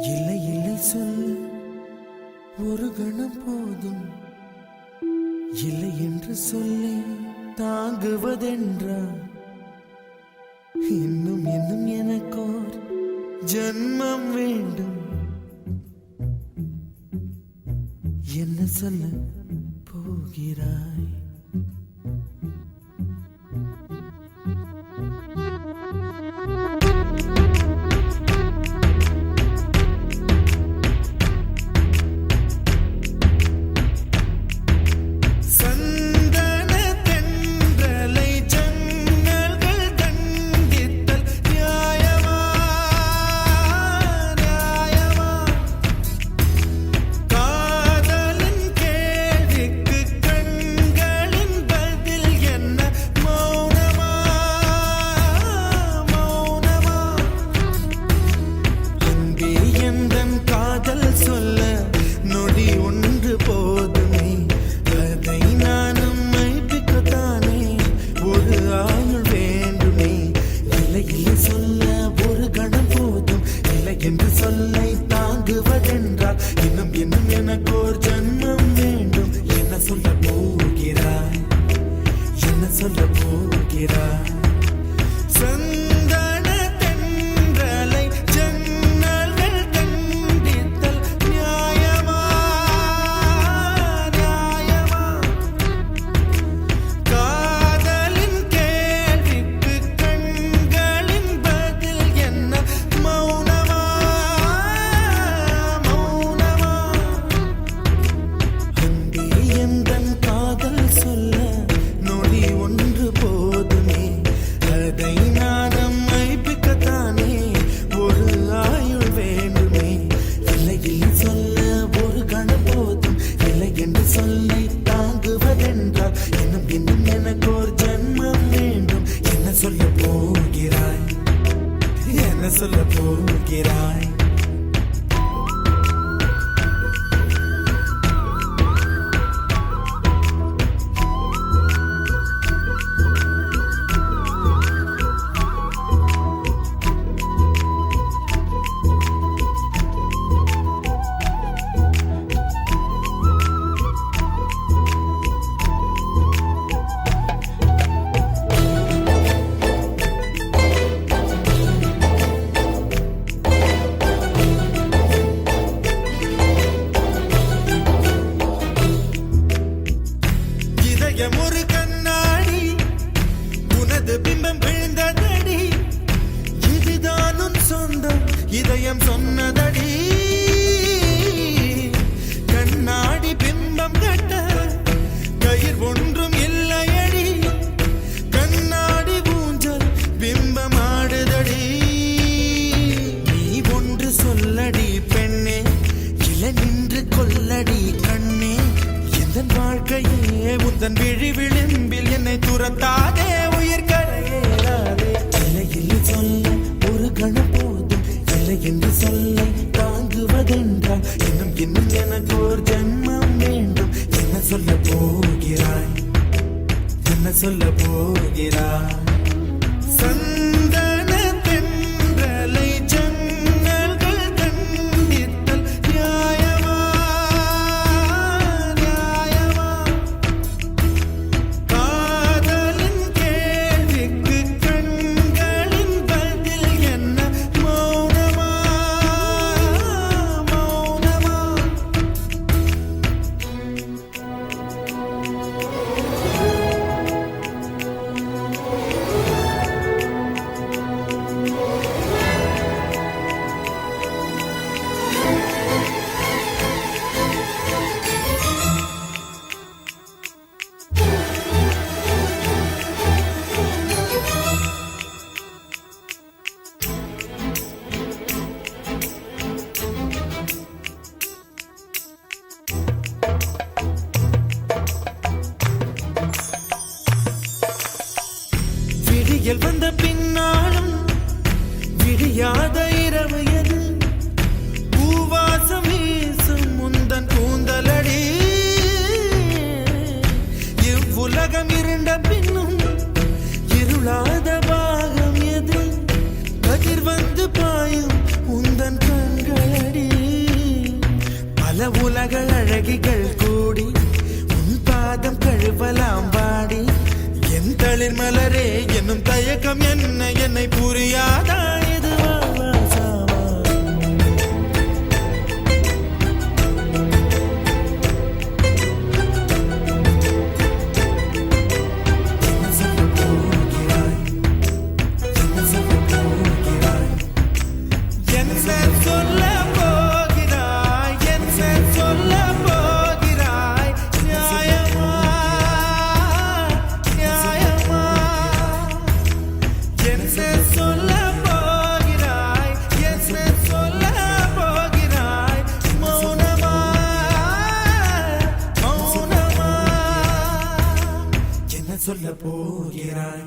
இல்லை இல்லை சொல்ல ஒரு கணம் போதும், இல்லை என்று சொல்லி தாங்குவதென்றா? இன்னும் இன்னும் எனக்கோர் ஜன்மம் வேண்டும். என்ன சொல்ல போகிறாய்? இன்னும் இன்னும் எனக்கு ஒரு ஜன்மம் வேண்டும். என்ன சொல்ல போகிறாய்? என்ன சொல்ல போகிறாய்? சந்தன தென்றலை ஜன்னல்கள் கண்டித்தல் நியாயமா நியாயமா? காதலின் கேள்விக்கு கண்களின் பதில் என்ன? மௌனமா மௌனமா? அன்பே எந்தன் காதல் சொல்ல நொடி ஒன்று போதுமே, அதை நான் மைப்பிக்கத்தானே ஒரு ஆயுள் வேண்டுமே. இல்லை இல்லை சொல்ல ஒரு கணம் போதும், இல்லை என்று சொல்லை தாங்குவதென்றால் இன்னும் இன்னும் எனக்கு ஒரு ஜன்மம் வேண்டும். என்ன சொல்ல போகிறாய்? என்ன சொல்ல போகிறாய்? ஒரு கண்ணாடி உனது பிம்பம் விழுந்ததடி, இதுதான் உன் சொந்தம் இதயம் சொன்னதடி. கண்ணாடி பிம்பம் கட்ட கயிர் ஒன்றும் இல்லையடி, கண்ணாடி ஊஞ்சல் பிம்பம் ஆடுதடி. நீ ஒன்று சொல்லடி பெண்ணே, இல நின்று கொல்லடி கண்ணே. எந்தன் வாழ்க்கையே உந்தன் விழி விளிம்பில் என்னை துரத்தாதே, உயிர் கரையேறாதே. இல்லை இல்லை சொல்ல ஒரு கணம் போதும், இல்லை என்று சொல்லை தாங்குவதென்றால் இன்னும் இன்னும் எனக்கு ஒரு ஜன்மம் வேண்டும். என்ன சொல்ல போகிறாய்? என்ன சொல்ல போகிறாய்? சந்தன தென்றலை ஜன்னல்கள் கண்டித்தல் நியாயமா நியாயமா? காதலின் கேள்விக்கு கண்களின் பதில் என்ன? மௌனமா மௌனமா? அழகிகள் கூடி உன் பாதம் கழுவலாம் வாடி என் தளிர் மலரே என்னும் தயக்கம் என்ன என்னை புரியாதா இது வாசாவா என்ன சொல்ல போகிறாய் என்ன சொல்ல போகிறாய் நியாயமா நியாயமா என்ன சொல்ல போகிறாய் என்ன சொல்ல போகிறாய் மௌனமா மௌனமா என்ன சொல்ல போகிறாய்